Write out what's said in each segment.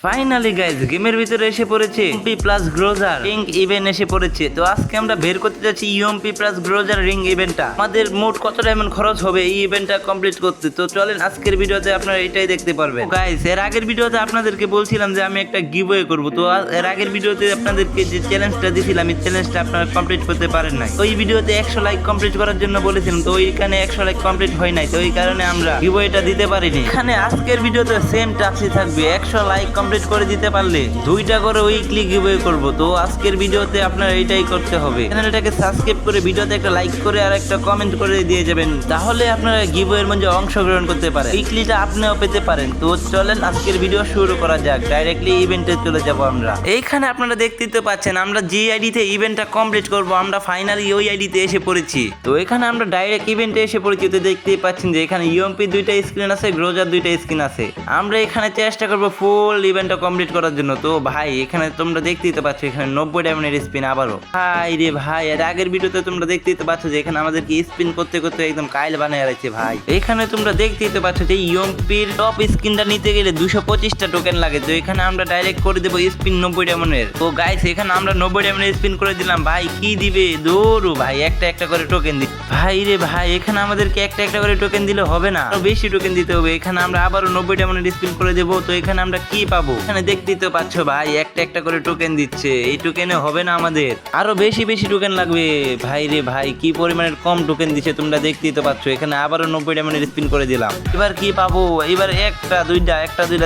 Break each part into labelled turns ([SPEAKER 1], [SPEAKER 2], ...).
[SPEAKER 1] Finally guys গেমের ভিতরে এসে পড়েছে ইউএমপি প্লাস গ্রোজার রিং ইভেন্ট এসে পড়েছে। তো আজকে আমরা বের করতে যাচ্ছি ইউএমপি প্লাস গ্রোজার রিং ইভেন্টটা। আমাদের মোট কত ডায়মন্ড খরচ হবে এই ইভেন্টটা কমপ্লিট করতে। তো চলেন আজকের ভিডিওতে আপনারা এটাই দেখতে পারবেন। গাইজ এর আগের ভিডিওতে আপনাদেরকে বলছিলাম যে আমি একটা গিভওয়ে করব। তো এর আগের ভিডিওতে আপনাদেরকে যে চ্যালেঞ্জটা দিয়েছিলাম এই চ্যালেঞ্জটা আপনারা কমপ্লিট করতে পারেন নাই। ওই ভিডিওতে 100 লাইক কমপ্লিট করার জন্য বলেছিলাম, তো ওইখানে 100 লাইক কমপ্লিট হয় নাই, তো ওই কারণে আমরা গিভওয়েটা দিতে পারিনি। এখানে আজকের ভিডিওতে সেম টাস্কই থাকবে, 100 লাইক কমপ্লিট করে দিতে পারলে 2টা করে উইকলি গিভওয়ে করব। তো আজকের ভিডিওতে আপনারা এইটাই করতে হবে, চ্যানেলটাকে সাবস্ক্রাইব করে ভিডিওতে একটা লাইক করে আর একটা কমেন্ট করে দিয়ে যাবেন, তাহলে আপনারা গিভওয়ের মধ্যে অংশগ্রহণ করতে পারেন, উইকলিটা আপনিও পেতে পারেন। তো চলেন আজকের ভিডিও শুরু করা যাক, ডাইরেক্টলি ইভেন্টে চলে যাব আমরা। এইখানে আপনারা দেখতেই তো পাচ্ছেন আমরা যে আইডিতে ইভেন্টটা কমপ্লিট করব, আমরা ফাইনালি ওই আইডিতে এসে পড়েছি। তো এখানে আমরা ডাইরেক্ট ইভেন্টে এসে পড়েছি। তো দেখতেই পাচ্ছেন যে এখানে ইউএমপি 2টা স্ক্রিন আছে, গ্রোজার 2টা স্ক্রিন আছে। আমরা এখানে চেষ্টা করব ফুল ইভেন্টটা কমপ্লিট করার জন্য। তো ভাই এখানে তোমরা দেখতেই তো পাচ্ছ এখানে 90 ডায়মন্ডের স্পিন আবারও। ভাই রে ভাই, এর আগের ভিডিওতে তোমরা দেখতেই তো পাচ্ছ যে এখানে আমাদেরকে স্পিন করতে করতে একদম কাইল বানিয়ে রাখছে ভাই। এখানে তোমরা দেখতেই তো পাচ্ছ যে ইউএমপির টপ স্কিনটা নিতে গেলে 225টা টোকেন লাগে। তো এখানে আমরা ডাইরেক্ট করে দেবো স্পিন 90 ডায়মন্ডের। তো গাইস এখানে আমরা 90 ডায়মন্ডের স্পিন করে দিলাম। ভাই কি দিবে দৌড়ু ভাই, একটা একটা করে টোকেন দি। ভাই রে ভাই, এখানে আমাদেরকে একটা একটা করে টোকেন দিলে হবে না, আরো বেশি টোকেন দিতে হবে। এখানে আমরা আবারও 90 ডায়মন্ডের স্পিন করে দেবো। তো এখানে আমরা কি পাবো, এখানে দেখতেই তো পাচ্ছ ভাই একটা একটা করে টোকেন দিচ্ছে। এই টোকেনে হবে না, আমাদের আরো বেশি বেশি টোকেন লাগবে। ভাই রে ভাই, কি পরিমাণের কম টোকেন দিচ্ছে তোমরা দেখতেই তো পাচ্ছ। এখানে আবারও 90 ডায়মন্ডের স্পিন করে দিলাম। এবার কি পাবো, এবার একটা দুইটা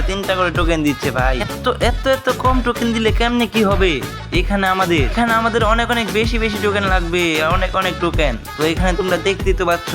[SPEAKER 1] 3টা করে টোকেন দিচ্ছে। ভাই এত এত এত কম টোকেন দিলে কেমনে কি হবে। এখানে আমাদের অনেক অনেক বেশি বেশি টোকেন লাগবে, অনেক অনেক টোকেন। তো এখানে তোমরা দেখতেই তো পাচ্ছ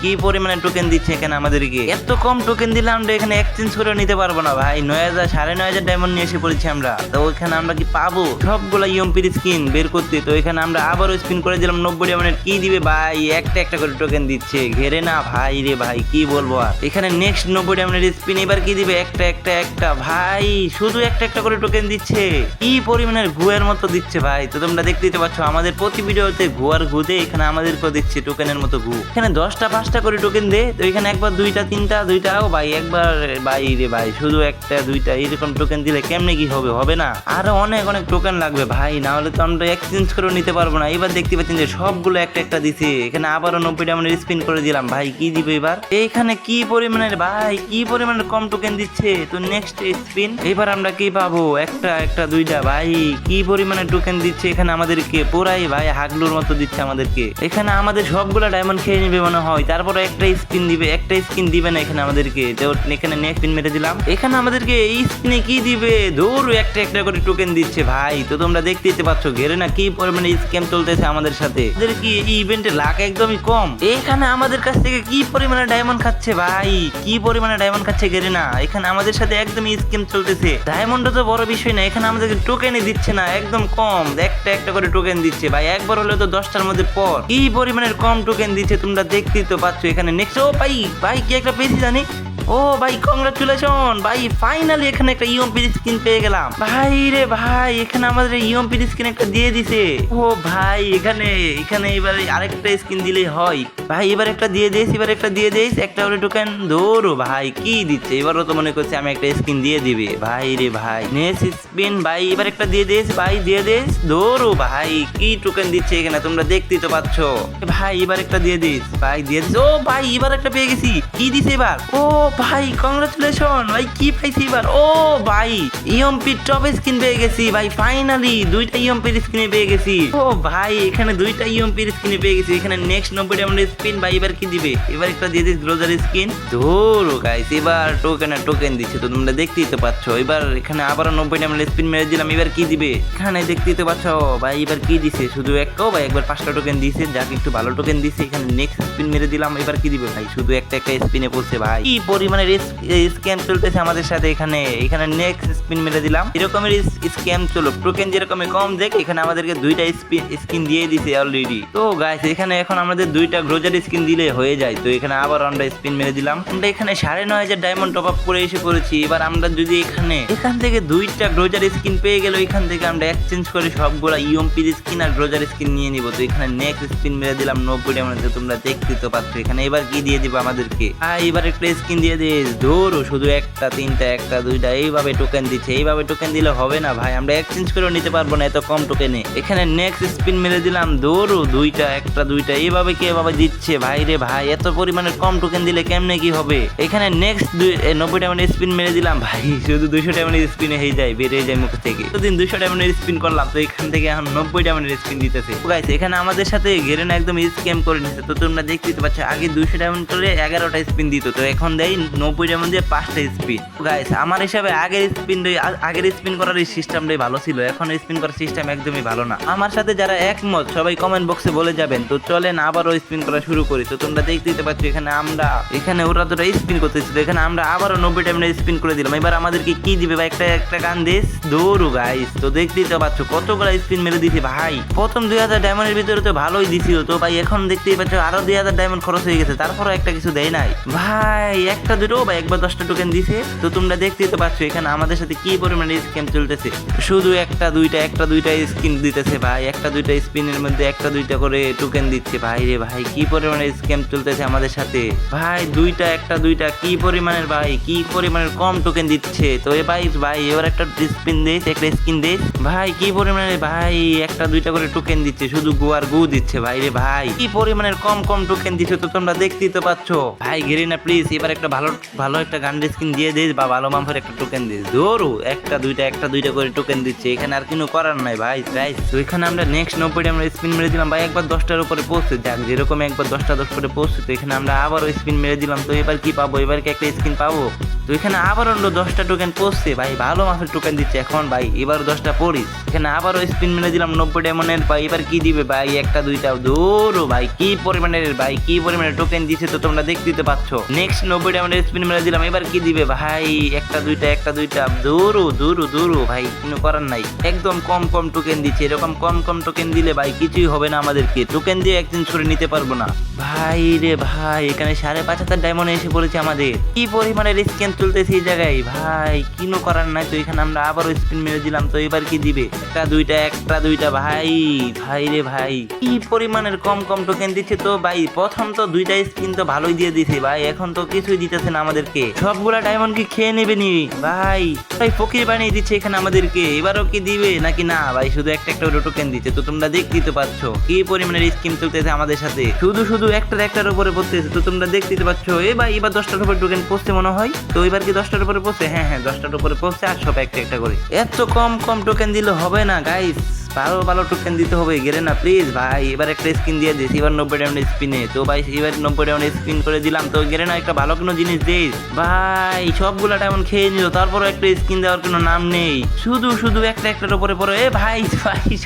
[SPEAKER 1] কি পরিমাণে টোকেন দিচ্ছে এখানে আমাদেরকে। এত কম টোকেন দিলে আমরা এখানে এক্সচেঞ্জ করে নিতে পারবো না ভাই। 9000 9,500 ডায়মন্ড নিয়ে এসে পড়েছি আমরা। তো এখানে আমরা কি পাবো সবগুলা ইউএমপির স্কিন বের করতে। তো এখানে আমরা আবারও স্পিন করে দিলাম 90 ডায়মন্ডের। কি দিবে ভাই, একটা একটা করে টোকেন দিচ্ছে, ঘেরে না ভাই রে ভাই, কি বলবো আর। এখানে নেক্সট 90 ডায়মন্ডের স্পিন, এবার কি দিবে, একটা একটা একটা ভাই, শুধু একটা একটা করে টোকেন দিচ্ছে। কি পরিমাণের ঘুয়ের মতো দিচ্ছে ভাই। তো তোমরা দেখতেই পাচ্ছ আমাদের প্রতি ভিডিওতে ঘুয়ার ঘুদে এখানে আমাদেরকেও দিচ্ছে টোকেনের মতো ঘু। এখানে 10টা 5টা করে টোকেন দে। তো এখানে একবার 2টা 3টা 2টাও ভাই, একবার ভাই রে ভাই শুধু একটা 2টা এরকম টোকেন দিলে কেমনে কি হবে, হবে না, আরো অনেক অনেক টোকেন লাগবে ভাই, না হলে তো আমরা এক্সচেঞ্জ করে নিতে পারবো না। এবার দেখতে পাচ্ছেন যে সবগুলো একটা একটা দিছে। এখানে আবারও 90 ডায়মন্ডের স্পিন করে দিলাম। ভাই কি দিবে এবার, এইখানে কি পরিমাণের ভাই, কি পরিমাণের কম টোকেন দিচ্ছে। তো নেক্সট স্পিন, এবার আমরা কি পাবো, একটা একটা 2টা ভাই, কি পরিমাণের টোকেন দিচ্ছে এখানে আমাদেরকে, পুরাই ভাই হাগলুর মতো দিচ্ছে আমাদেরকে। এখানে আমাদের সবগুলো ডায়মন্ড খেয়ে নিবে মনে হয়, তারপরে একটা স্পিন দিবে, একটা স্কিন দিবে না এখানে আমাদেরকে। তো এখানে নেক্সট স্পিন মেরে দিলাম। এখানে আমাদেরকে এই স্পিনে কি দিবে, দৌড় একটা একটা করে টোকেন দিচ্ছে ভাই। তো তোমরা দেখতেই পাচ্ছ ঘেরে না কি পরিমাণে স্ক্যাম চলতেছে আমাদের সাথে। আমাদের কি এই ইভেন্টে লাখ একদমই কম। এখানে আমাদের কাছ থেকে কি পরিমাণে ডায়মন্ড খাচ্ছে ভাই, কি পরিমাণে ডায়মন্ড খাচ্ছে ঘেরে না। এখানে আমাদের সাথে একদমই স্ক্যাম চলতেছে। ডায়মন্ডটা তো বড় বিষয় না, এখানে আমাদেরকে টোকেনই দিচ্ছে না, একদম কম, একটা একটা করে টোকেন দিচ্ছে ভাই। একবার হলে তো 10টার মধ্যে পর, কি পরিমাণের কম টোকেন দিচ্ছে তোমরা দেখতেই তো পাচ্ছ। এখানে নেক্সট, ও ভাই ভাই কি একটা পেয়েছি জানি। ও ভাই কংগ্রাচুলেশন ভাই, ফাইনালি এখানে একটা ইউএমপি স্কিন পেয়ে গেলাম। ভাই রে ভাই, এখানে আমাদের ইউএমপি স্কিন একটা দিয়ে দিছে। ও ভাই এখানে এবার আরেকটা স্কিন দিলেই হয় ভাই। এবার একটা দিয়ে দিস, এবার একটা দিয়ে দিস, একটা করে টোকেন ধরো ভাই। কি দিচ্ছে এবারও তো মনে করছে আমি একটা স্কিন দিয়ে দিবে। ভাই রে ভাই নেক্সট স্পিন ভাই, এবার একটা দিয়ে দিস ভাই, দিয়ে দিস ধরো ভাই। কি টোকেন দিচ্ছে এখানে তোমরা দেখতেই তো পাচ্ছ ভাই। এবার একটা দিয়ে দিস ভাই, দিয়ে দিস। ও ভাই এবার একটা পেয়ে গেছি। কি দিছে এবার, ও ভাই কংগ্রাচুলেশন ভাই, কি পাইছি এবার। ও ভাই ইউএমপি টপ স্কিন পেয়ে গেছি ভাই, ফাইনালি 2টা ইউএমপির স্কিনে পেয়ে গেছি। ও ভাই এখানে 2টা ইউএমপির স্কিনে পেয়ে গেছি। এখানে নেক্সট 90 ডায়মন্ডের স্পিন ভাই, এবার কি দিবে, এবার একটা দিয়ে দিস গ্রোজার স্কিন ধরো গাইস। এবার টোকেন দিচ্ছে, তো তোমরা দেখতেই তো পাচ্ছ। এবার এখানে আবারও 90 ডায়মন্ডের স্পিন মেরে দিলাম। এবার কি দিবে, এখানে দেখতেই তো পাচ্ছ ভাই। এবার কি দিছে, শুধু একটাও ভাই, একবার 5টা টোকেন দিছে, যাকে একটু ভালো টোকেন দিছে। এখানে নেক্সট স্পিন মেরে দিলাম। এবার কি দিবে ভাই, শুধু একটা একটা স্পিনে পড়ছে ভাই। কি পরিমাণের স্ক্যাম চলতেছে আমাদের সাথে এখানে। নেক্সট স্পিন মেরে দিলাম। এরকমের স্ক্যাম চলো, টোকেন যেরকম কম দেখ, এখানে আমাদেরকে 2টা স্কিন দিয়ে দিছে অলরেডি। তো গাইস এখানে এখন আমাদের 2টা গ্রোজার স্কিন দিলে হয়ে যায়। তো এখানে আবার আমরা স্পিন মেরে দিলাম। আমরা এখানে 9,500 ডায়মন্ড টপ আপ করে এসে পড়েছি। এবার আমরা যদি এখান থেকে 2টা গ্রোজার স্কিন পেয়ে গেল, এখান থেকে আমরা এক্সচেঞ্জ করে সবগুলা ইউএমপির স্কিন আর গ্রোজার স্কিন নিয়ে নিব। তো এখানে নেক্সট স্পিন মেরে দিলাম 90 ডায়মন্ড। তোমরা দেখতে তো পাচ্ছ এখানে। এবার কি দিয়ে দিব আমাদেরকে, এবার একটা স্কিন দিয়ে দিয়ে দিস। ধরো শুধু একটা তিনটা একটা দুইটা এইভাবে টোকেন দিচ্ছে। এইভাবে টোকেন দিলে হবে না ভাই, আমরা এক্সচেঞ্জ করেও নিতে পারবো না এত কম টোকেনে। এখানে নেক্সট স্পিন মেরে দিলাম, ধরো দুইটা একটা দুইটা এইভাবে কি এভাবে দিচ্ছে ভাই রে ভাই, এত পরিমাণে কম টোকেন দিলে কেমনে কি হবে। এখানে নেক্সট 90 ডায়মন্ডের স্পিন মেরে দিলাম ভাই, শুধু 200 ডায়মন্ডের স্পিনে হয়ে যায়, বেরিয়ে যায় মুখ থেকে। প্রতিদিন 200 ডায়মন্ডের স্পিন করলাম, তো এখান থেকে এখন 90 ডায়মন্ডের স্পিন দিতেছে। গাইস এখানে আমাদের সাথে গেরেনা একদম স্ক্যাম করে নিচ্ছে। তো তোমরা দেখতেই তো পাচ্ছ, আগে 200 ডায়মন্ড করে 11টা স্পিন দিত, তো এখন দেয় 90 ডায়মন্ড দিয়ে 5টা স্পিন। গাইস আমার হিসাবে আগের স্পিন করার এই সিস্টেমটাই ভালো ছিল, এখন স্পিন করার সিস্টেম একদমই ভালো না। আমার সাথে যারা একমত সবাই কমেন্ট বক্সে বলে যাবেন। তো চলেন আবারও স্পিন করা শুরু করি। তো তোমরা দেখতেই পাচ্ছ, এখানে ওরা দুটো স্পিন করতেছিল, এখানে আমরা আবারও 90 ডায়মন্ড স্পিন করে দিলাম। এবার আমাদেরকে কি দিবে ভাই, একটা গান দিস। দৌড়ু গাইস, তো দেখতেই তো পাচ্ছ কতগুলো স্পিন মেরে দিছি ভাই। প্রথম 2000 ডায়মন্ডের ভিতরে তো ভালোই দিছিল, তো ভাই এখন দেখতেই পাচ্ছ আরো 2000 ডায়মন্ড খরচ হয়ে গেছে, তারপরও একটা কিছু দেয় নাই ভাই। একটা দুটো ভাই একবার 10টা টোকেন দিছে। তো তোমরা দেখতেই তো পাচ্ছ এখানে আমাদের সাথে কি পরিমাণে স্ক্যাম চলতেছে। শুধু একটা দুইটা স্কিন দিতেছে ভাই, একটা দুইটা স্পিনের মধ্যে একটা দুইটা করে টোকেন দিচ্ছে ভাই রে ভাই, কি পরিমাণে স্ক্যাম চলতেছে আমাদের সাথে ভাই। একটা দুইটা কি পরিমাণের ভাই, কি পরিমাণের কম টোকেন দিচ্ছে। তো ভাই এবার একটা স্পিন দিস, একটা স্কিন দিস ভাই, কি পরিমাণের ভাই একটা দুইটা করে টোকেন দিচ্ছে, শুধু গু দিচ্ছে ভাই রে ভাই, কি পরিমাণের কম টোকেন দিচ্ছে। তো তোমরা দেখতেই তো পাচ্ছ ভাই। গেরিনা প্লিজ এবার একটা ভালো একটা গান্ডে স্কিন দিয়ে দিস, বা ভালো মাম্পের একটা টোকেন দিস। ধরো একটা দুইটা করে টোকেন দিচ্ছে, এখানে আর কিছু করার নাই ভাই। গাইস তো এখানে আমরা নেক্সট 90 আমরা স্পিন মেরে দিলাম ভাই, একবার 10টার উপরে পৌঁছে যাক, যেরকম একবার 10 করে পৌঁছে। তো এখানে আমরা আবারও স্পিন মেরে দিলাম। তো এবার কি পাবো, এবার কি একটা স্কিন পাবো। তো এখানে আবারও 10টা টোকেন পৌঁছছে ভাই, ভালো মাফের টোকেন দিচ্ছে এখন ভাই। এবার 10টা পড়ি, এখানে আবারও স্পিন মেরে দিলাম 90 ডায়মন্ডের ভাই। এবার কি দিবে ভাই, একটা দুইটা। দৌড়ো ভাই, কি পরিমাণের টোকেন দিচ্ছে। তো তোমরা দেখতে পাচ্ছ নেক্সট 90 ডায়মন্ডের স্পিন মেরে দিলাম, এবার কি দিবে ভাই, একটা দুইটা। দৌড়ো ভাই, কোনো করার নাই, একদম কম টোকেন দিচ্ছে। এরকম কম টোকেন দিলে ভাই কিছুই হবে না, আমাদেরকে টোকেন দিয়ে এক্সচেঞ্জ করে নিতে পারবো না ভাই রে ভাই। এখানে 5,500 ডায়মন্ড এসে পড়েছে আমাদের, কি পরিমাণের স্ক্যাম চলতেছে এই জায়গায় ভাই, কিনো করার নাই। তো এখানে আমরা আবারও স্পিন মেরে দিলাম। তো এবার কি দিবে, একটা দুইটা ভাই রে ভাই, কি পরিমাণের কম টোকেন দিচ্ছে। তো ভাই প্রথম তো 2টা স্পিন তো ভালোই দিয়ে দিছে ভাই, এখন তো কিছুই দিতেছে না আমাদেরকে। সবগুলা ডায়মন্ড কি খেয়ে নেবে নি ভাই ফকির বানিয়ে দিচ্ছে এখানে আমাদেরকে। এবারও কি দিবে নাকি না ভাই, শুধু একটা টোকেন দিচ্ছে। তো তোমরা দেখতেই তো পাচ্ছ কি পরিমাণের স্কিম চলতেছে আমাদের সাথে, শুধু একটার উপরে পড়তেছে। তো তোমরা দেখতেই পাচ্ছ ভাই এবার 10টার উপরে টোকেন পড়ছে মনে হয়। তো এবার কি 10টার উপরে পড়ছে, হ্যাঁ 10টার উপরে পড়ছে, আর সব একটা করে। এত কম টোকেন দিলে হবে না গাইস, ভালো টোকেন দিতে হবে। গেরেনা প্লিজ ভাই এবার একটা স্কিন দিয়ে দিস, এবার 90 ডায়মন্ড স্পিনে। তো ভাই এবার 90 ডায়মন্ড স্পিন করে দিলাম। তো গেরেনা একটা ভালো কোনো জিনিস দিস ভাই, সবগুলা ডায়মন্ড খেয়ে নিল, তারপরও একটা স্কিন দেওয়ার কোনো নাম নেই। শুধু একটার উপরে পড়ে। ভাই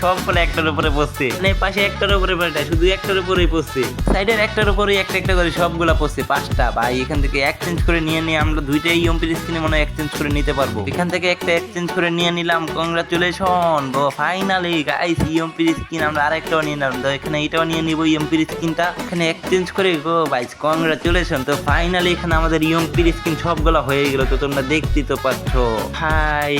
[SPEAKER 1] সবগুলো একটার উপরে পড়ছে, মানে পাশে একটার উপরে পড়ে, শুধু একটার উপরেই পড়ছে, সাইডের একটার উপরেই একটা করে সবগুলা পড়ছে 5টা ভাই। এখান থেকে এক্সচেঞ্জ করে নিয়ে আমরা 2টাই ইএমপির স্কিনে মনে হয় এক্সচেঞ্জ করে নিতে পারবো। এখান থেকে একটা এক্সচেঞ্জ করে নিয়ে নিলাম, কংগ্রাচুলেশন ফাইনালি গাইস। ইএমপির স্কিন আমরা আরেকটাও নিয়ে নিলাম, তো এখানে এটাও নিয়ে নিব ইএমপির স্কিনটা, এখানে এক্সচেঞ্জ করে গো গাইস, কংগ্রাচুলেশন। তো ফাইনালি এখানে আমাদের ইএমপির স্কিন সবগুলো হয়ে গেল। তো তোমরা দেখতেই তো পাচ্ছ ভাই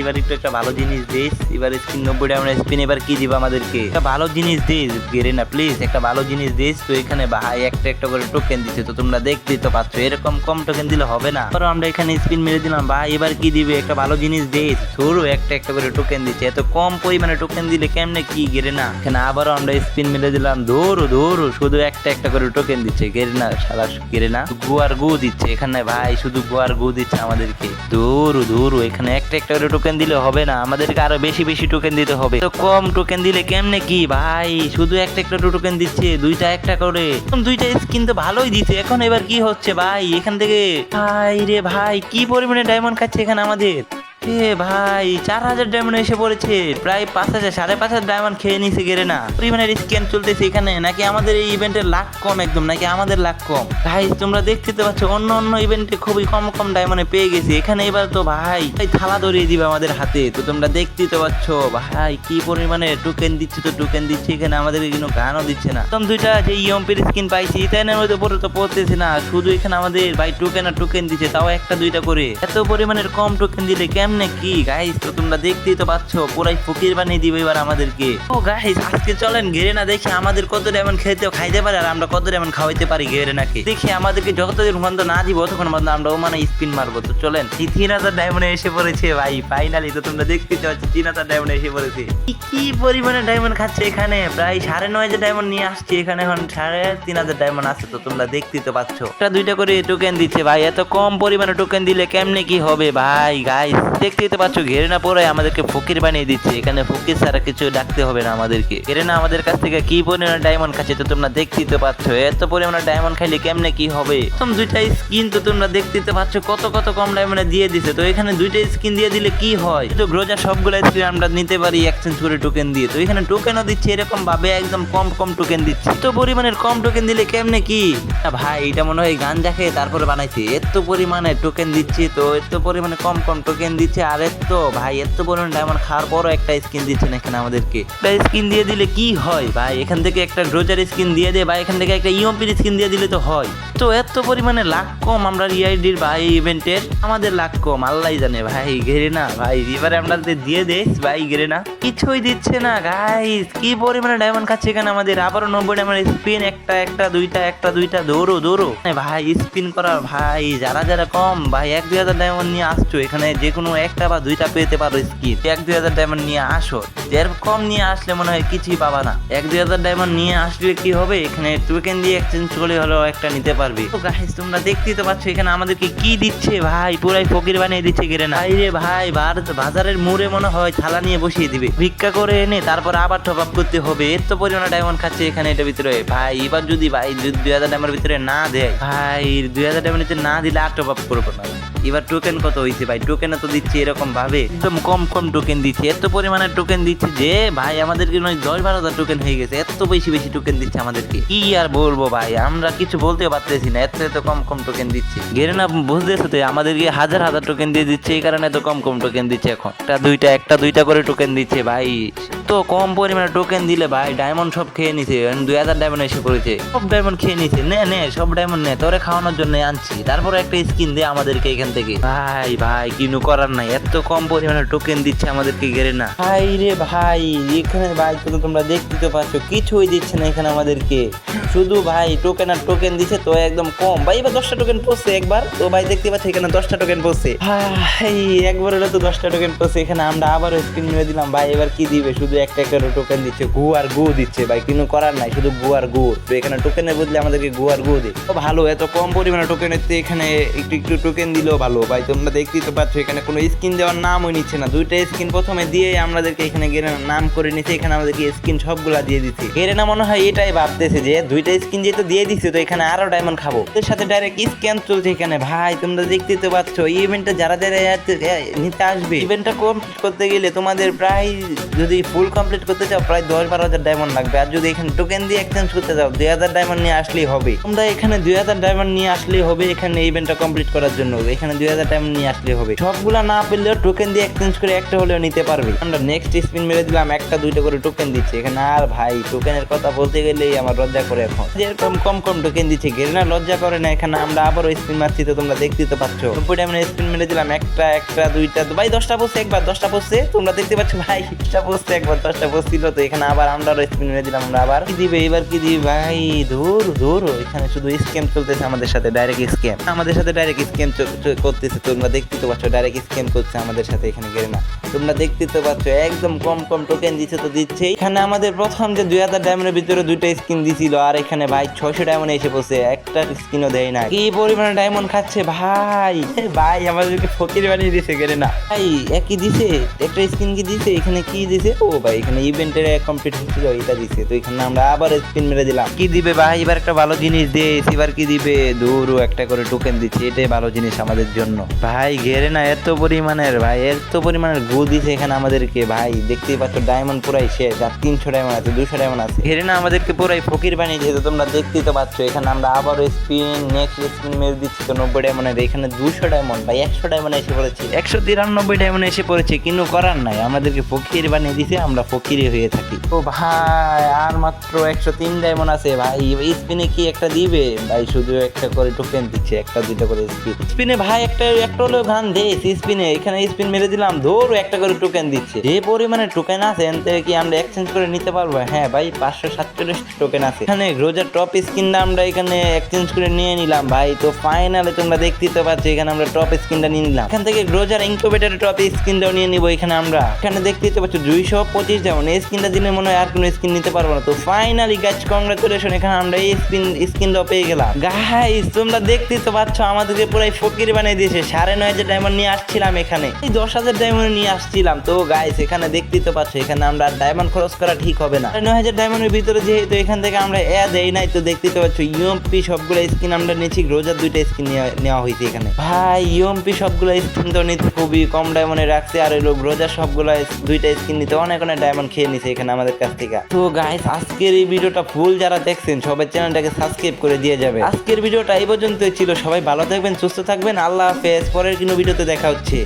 [SPEAKER 1] এবার একটু একটা ভালো জিনিস দিস, এবার স্কিন 90 ডায়মন্ড স্পিন। এবার কি দিব আমাদেরকে, একটা ভালো জিনিস দিস গেরেনা প্লিজ, একটা ভালো জিনিস দিস। তো এখানে ভাই একটা করে টোকেন দিচ্ছে। তো তোমরা দেখতেই তো পাচ্ছ এরকম কম টোকেন দিলে হবে না। পরে আমরা এখানে স্পিন মেরে দিলাম ভাই, এবার কি দিবে, একটা ভালো জিনিস দিস। শুরু একটা করে টোকেন দিচ্ছে, এত কম পরিমাণে টোকেন দিলে কেমনে কি গেরেনা। এখানে আবারও আমরা স্পিন মেরে দিলাম, দৌড়ো শুধু একটা করে টোকেন দিচ্ছে গেরেনা, সারা গেরেনা গু দিচ্ছে এখানে ভাই, শুধু গু দিচ্ছে আমাদেরকে। দৌড়ো এখানে একটা করে টোকেন দিলে হবে না, আমাদেরকে আরো বেশি টোকেন দিতে হবে। তো কম টোকেন দিলে কেমনে কি ভাই, শুধু একটা টোকেন দিচ্ছে, একটা করে 2টা স্কিন তো ভালোই দিচ্ছে। এখন এবার কি হচ্ছে ভাই, এখান থেকে ভাই রে ভাই কি পরিমাণে ডায়মন্ড খাচ্ছে এখানে আমাদের। ভাই 4000 ডায়মন্ড এসে পড়েছে, প্রায় 5000 5,500 ডায়মন্ড খেয়ে নিছে গেরেনা। পরিমাণের স্ক্যাম চলতেছে এখানে, নাকি আমাদের এই ইভেন্টের লাখ কম একদম, নাকি আমাদের লাখ কম ভাই। তোমরা দেখতে পাচ্ছ অন্য ইভেন্টে খুবই কম ডায়মন্ডে পেয়ে গেছি, এখানে এবার তো ভাই থালা ধরিয়ে দিবে আমাদের হাতে। তো তোমরা দেখতেই তো পাচ্ছ ভাই কি পরিমাণে টোকেন দিচ্ছে। তো টোকেন দিচ্ছে এখানে আমাদেরকে কোনো গানও দিচ্ছে না। প্রথম 2টা যে ইএমপির স্কিন পাইছি তাই মধ্যে পরে তো পড়তেছে না, শুধু এখানে আমাদের ভাই টোকেন দিচ্ছে, তাও একটা 2টা করে। এত পরিমাণের কম টোকেন দিলে কেমন কেমনে কি গাইস, তো তোমরা দেখতেই তো পাচ্ছ পুরাই ফকির বানিয়ে দিবে এবার আমাদেরকে। ও গাইস আজকে চলেন গেরেনা দেখি আমাদের কত ডায়মন্ড খাইতে পারে আর আমরা কত ডায়মন্ড খাওয়াইতে পারি গেরেনাকে। দেখি আমাদেরকে যতদিন পর্যন্ত না দিব ততক্ষণ পর্যন্ত আমরা মানে স্পিন মারবো। তো চলেন, 3000 ডায়মন্ড এসে পড়েছে ভাই ফাইনালি। তো তোমরা দেখতে পাচ্ছ 3000 ডায়মন্ড এসে পড়েছে। কি পরিমাণে ডায়মন্ড খাচ্ছে এখানে, প্রায় 9,500 ডায়মন্ড নিয়ে আসছে এখানে, এখন 3,500 ডায়মন্ড আছে। তো তোমরা দেখতেই তো পাচ্ছ একটা দুইটা করে টোকেন দিচ্ছে ভাই, এত কম পরিমাণে টোকেন দিলে কেমনে কি হবে ভাই। গাইস দেখতেই তো পাচ্ছ গেরেনা পরে আমাদেরকে ফকির বানিয়ে দিচ্ছে, এখানে ফকির ছাড়া কিছু ডাকতে হবে না আমাদেরকে। গেরেনা আমাদের কাছ থেকে কি পরিমাণে ডায়মন্ড খাচ্ছে তো তোমরা দেখতেই তো পাচ্ছ, এত পরিমাণে ডায়মন্ড খাইলে কেমনে কি হবে। প্রথম দুইটা স্কিন তো তোমরা দেখতেই তো পাচ্ছ কত কম ডায়মন্ডে দিয়ে দিছে। তো এখানে দুইটা স্কিন দিয়ে দিলে কি হয়, তো গ্রোজার সবগুলো স্কিন আমরা নিতে পারি এক্সচেঞ্জ করে টোকেন দিয়ে। তো এখানে টোকেনও দিচ্ছে এরকম ভাবে, একদম কম টোকেন দিচ্ছে। তো পরিমাণের কম টোকেন দিলে কেমনে কি ভাই, এটা মনে হয় গাঞ্জা খেয়ে তারপরে বানাইছে, এত পরিমাণে টোকেন দিচ্ছে। তো এত পরিমাণে কম টোকেন দিচ্ছে, আর এত পরিমাণে ডায়মন্ড খাওয়ার পরও একটা স্কিন দিচ্ছে না এখানে আমাদেরকে। একটা স্কিন দিয়ে দিলে কি হয় ভাই, এখান থেকে একটা গ্রোজার স্কিন দিয়ে দে বা এখান থেকে একটা ইউএমপির স্কিন দিয়ে দিলে তো হয়। তো এত পরিমাণে লাখ কম আমরা ইআইডির ভাই ইভেন্টের, আমাদের লাখ কম আল্লাহ জানে ভাই। গেরেনা ভাই এবারে আমরা দিয়ে দেস ভাই, গেরেনা কিছুই দিচ্ছে না গাইস, কি পরিমাণে ডায়মন্ড খাচ্ছে এখানে আমাদের। আবারও 90 ডায়মন্ড স্পিন, একটা দুইটা দৌড়ো ভাই স্পিন করা ভাই। যারা কম ভাই 1-2 হাজার ডায়মন্ড নিয়ে আসছো এখানে, যে কোনো একটা বা দুইটা পেতে পারো স্কিন। 1-2 হাজার ডায়মন্ড নিয়ে আসো, এর কম নিয়ে আসলে মনে হয় কিছুই পাবা না। 1-2 হাজার ডায়মন্ড নিয়ে আসলে কি হবে, এখানে টোকেন দিয়ে এক্সচেঞ্জ করে হলেও একটা নিতে পারবে। তো গাইস তোমরা দেখতেই তো পাচ্ছ এখানে আমাদেরকে কি দিচ্ছে ভাই, পুরাই ফকির বানিয়ে দিচ্ছে গেরেনা। রে ভাই বাজারের মোড়ে মনে হয় থালা নিয়ে বসিয়ে দিবে, ভিক্ষা করে এনে তারপর আবার টপ আপ করতে হবে। এত পরিমাণে ডায়মন্ড খাচ্ছে এখানে এটার ভিতরে ভাই। এবার যদি ভাই 2,000 ডায়মন্ডের ভিতরে না দেয় ভাই, 2,000 ডায়মন্ডের না দিলে আর টপ আপ করবো না। এবার টোকেন কত হয়েছে ভাই, টোকেনে তো দিচ্ছে এরকম ভাবে একদম কম টোকেন দিচ্ছে, এত পরিমাণে টোকেন দিচ্ছে যে ভাই আমাদেরকে 10-12 হাজার টোকেন হয়ে গেছে। এত বেশি টোকেন দিচ্ছে আমাদেরকে, কি আর বলবো ভাই, আমরা কিছু বলতেও পারতেছি না, এত কম টোকেন দিচ্ছে। গেরেনা বুঝতেছো তো আমাদেরকে হাজার টোকেন দিয়ে দিচ্ছে, এই কারণে তো কম টোকেন দিচ্ছে। এখন একটা দুইটা করে টোকেন দিচ্ছে ভাই। তো কম পরিমাণে টোকেন দিলে ভাই ডায়মন্ড সব খেয়ে নিছে, 2,000 ডায়মন্ড এসে পড়েছে, সব ডায়মন্ড খেয়ে নিছে। নে সব ডায়মন্ড নে, তোরে খাওয়ানোর জন্য আনছি, তারপরে একটা স্কিন দে আমাদেরকে এখান থেকে। ভাই কিনু করার নাই, এত কম পরিমাণে টোকেন দিচ্ছে আমাদেরকে গেরেনা ভাই রে ভাই। এখানে ভাই তোমরা দেখতে তো পাচ্ছ কিছুই দিচ্ছে না এখানে আমাদেরকে, শুধু ভাই টোকেন আর টোকেন দিচ্ছে। তো একদম কম ভাই, এবার 10টা টোকেন পড়ছে একবার। তো ভাই দেখতে পাচ্ছ এখানে 10টা টোকেন পড়ছে ভাই, একবার হলো তো 10টা টোকেন পড়ছে। এখানে আমরা আবারও স্ক্রিন মেরে দিলাম ভাই, এবার কি দিবে, শুধু একটা টোকেন দিচ্ছে, গু আর গু দিচ্ছে ভাই, কিন্তু করার নাই, শুধু গু আর গু। তো এখানে টোকেনের বদলে আমাদেরকে গু আর গু দিই। তো ভালো, এত কম পরিমাণে টোকেনের এখানে একটু টোকেন দিলেও ভালো ভাই। তোমরা দেখতেই তো পাচ্ছ এখানে কোনো স্কিন দেওয়ার নামই নিচ্ছে না, দুইটা স্কিন প্রথমে দিয়ে আমাদেরকে এখানে গেরেনা নাম করে নিচ্ছে, এখানে আমাদেরকে স্কিন সবগুলা দিয়ে দিচ্ছে। গেরেনা মনে হয় এটাই ভাবতেছে যে দুইটা স্কিন যেহেতু দিয়ে দিচ্ছে তো এখানে আরো ডায়মন্ড খাবো, এর সাথে ডাইরেক্ট স্ক্যান চলছে এখানে ভাই। তোমরা দেখতেই তো পাচ্ছ এই ইভেন্টটা যারা নিতে আসবে, ইভেন্টটা কমপ্লিট করতে গেলে তোমাদের প্রায়, যদি ফুল কমপ্লিট করতে চাও প্রায় 10-12 হাজার ডায়মন্ড লাগবে। আর যদি এখানে টোকেন দিয়ে এক্সচেঞ্জ করতে চাও 2,000 ডায়মন্ড নিয়ে আসলেই হবে। তোমরা এখানে 2,000 ডায়মন্ড নিয়ে আসলেই হবে এখানে ইভেন্টটা কমপ্লিট করার জন্য, এখানে 2,000 ডায়মন্ড নিয়ে আসলেই হবে। সবগুলা না পেলেও টোকেন দিয়ে এক্সচেঞ্জ করে একটা হলেও নিতে পারবে। আমরা নেক্সট স্পিন মেরে দিলাম, 1-2টা করে টোকেন দিচ্ছে এখানে। আর ভাই টোকেনের কথা বলতে গেলেই আমার লজ্জা করে, এখন যেরকম কম টোকেন দিচ্ছে গেরেনা লজ্জা করে না। এখানে আমরা আবারও স্পিন মারছি, তো তোমরা দেখতেই তো পাচ্ছ 90 ডায়মন্ড স্পিন মেরে দিলাম, একটা দুইটা ভাই 10টা পড়ছে একবার, 10টা পড়ছে তোমরা দেখতে পাচ্ছ ভাই, 10টা পড়ছে একবার, 10টা পড়ছিল। তো এখানে আবার আমরা স্পিন মেরে দিলাম, আমরা আবার কি দিবে, এবার কি দিবে ভাই, ধুর এখানে শুধু স্ক্যাম চলতেছে আমাদের সাথে, ডাইরেক্ট স্ক্যাম করতেছে। তোমরা দেখতে তো পাচ্ছ ডাইরেক্ট স্ক্যাম করছে আমাদের সাথে এখানে গেরেনা, তোমরা দেখতে তো পাচ্ছ একদম কম টোকেন দিচ্ছে। তো দিচ্ছে এখানে আমাদের প্রথম যে 2,000 ডায়মন্ডের ভিতরে 2টা স্কিন দিছিল, আর এখানে ভাই 600 ডায়মন্ড এসে পড়ছে, একটা স্কিনও দেয় না। কি পরিমাণে ডায়মন্ড খাচ্ছে ভাই, আমাদেরকে ফকির বানিয়ে দিছে গেরেনা ভাই। একই দিছে, একটা স্কিন কি দিছে, এখানে কি দিছে, ও ভাই এখানে ইভেন্টের কমপ্লিট হচ্ছিল এটা দিছে। তো এখানে আমরা আবার স্পিন মেরে দিলাম, কি দিবে ভাই, এবার একটা ভালো জিনিস দে, এবার কি দিবে, দূরও একটা করে টোকেন দিচ্ছে, এটাই ভালো জিনিস আমাদের জন্য ভাই। গেরেনা এত পরিমাণের গু দিছে এখানে আমাদেরকে ভাই, দেখতেই পাচ্ছ ডায়মন্ড পুরাই শেষ, আর 300 ডায়মন্ড আছে, 200 ডায়মন্ড আছে। গেরেনা আমাদেরকে পুরাই ফকির বানিয়ে দিয়েছে, তোমরা দেখতেই তো পাচ্ছ। এখানে আমরা আবারও নেক্সট স্পিন মেরে দিচ্ছি, তো 90 ডায়মন্ডের এখানে 200 ডায়মন্ড ভাই, 100 ডায়মন্ড এসে পড়েছে, 193 ডায়মন্ড এসে পড়েছে, কিন্তু করার নাই, আমাদেরকে ফকির বানিয়ে দিছে। আমরা আমরা ফকিরি হয়ে থাকি। ও ভাই আর মাত্র 103 ডায়মন্ড আছে ভাই, স্পিনে কি একটা দিবে ভাই? শুধু একটা করে টোকেন দিচ্ছে, একটা দুইটা করে স্পিনে ভাই, একটা হলেও গান দে স্পিনে। এখানে স্পিন মেরে দিলাম, ধরো একটা করে টোকেন দিচ্ছে। যে পরিমাণে টোকেন আছে এনতে কি আমরা এক্সচেঞ্জ করে নিতে পারবো? হ্যাঁ ভাই 547 টোকেন আছে এখানে। রোজার টপ স্কিনটা আমরা এখানে এক্সচেঞ্জ করে নিয়ে নিলাম ভাই। তো ফাইনালে তোমরা দেখতেই তো পাচ্ছ এখানে আমরা টপ স্কিনটা নিয়ে নিলাম। এখান থেকে রোজার ইনকিউবেটরের টপ স্কিনটাও নিয়ে নিবো এখানে আমরা। এখানে দেখতেই তো পাচ্ছ 225 ডায়মন্ড। এই স্কিনটা দিলে মনে হয় আর কোনো স্কিন নিতে পারবো না। তো ফাইনালি গাইস কংগ্রাচুলেশন, এখানে আমরা এই স্কিনটাও পেয়ে গেলাম। গাইস তোমরা দেখতেই তো পাচ্ছ আমাদেরকে পুরাই ফকির বানিয়ে দিয়েছে। 9,500 ডায়মন্ড নিয়ে আসছিলাম এখানে, এই 10,000 ডায়মন্ড নিয়ে আসছিলাম। তো গাইস এখানে দেখতেই তো পাচ্ছ এখানে আমরা ডায়মন্ড খরচ করা ঠিক হবে না। 9,000 ডায়মন্ডের ভিতরে যেহেতু এখান থেকে আমরা দেই নাই, তো দেখতেই তো পাচ্ছ ইউএমপি সবগুলো স্কিন আমরা নিচ্ছি। রোজার 2টা স্কিন নেওয়া হয়েছে এখানে ভাই। ইউএমপি সবগুলো স্কিন তো নিতে খুবই কম ডায়মন্ডে রাখছে, আর লোক রোজার সবগুলো 2টা স্কিন নিতে অনেক ডায়মন্ড খেয়ে নিছে এখানে আমাদের কাছ থেকে। তো গাইস আজকের এই ভিডিওটা ফুল যারা দেখছেন সবাই চ্যানেলটাকে সাবস্ক্রাইব করে দিয়ে যাবে। আজকের ভিডিওটা এই পর্যন্তই ছিল। সবাই ভালো থাকবেন, সুস্থ থাকবেন, আল্লাহ হাফেজ। পরের কোনো ভিডিওতে দেখা হচ্ছে।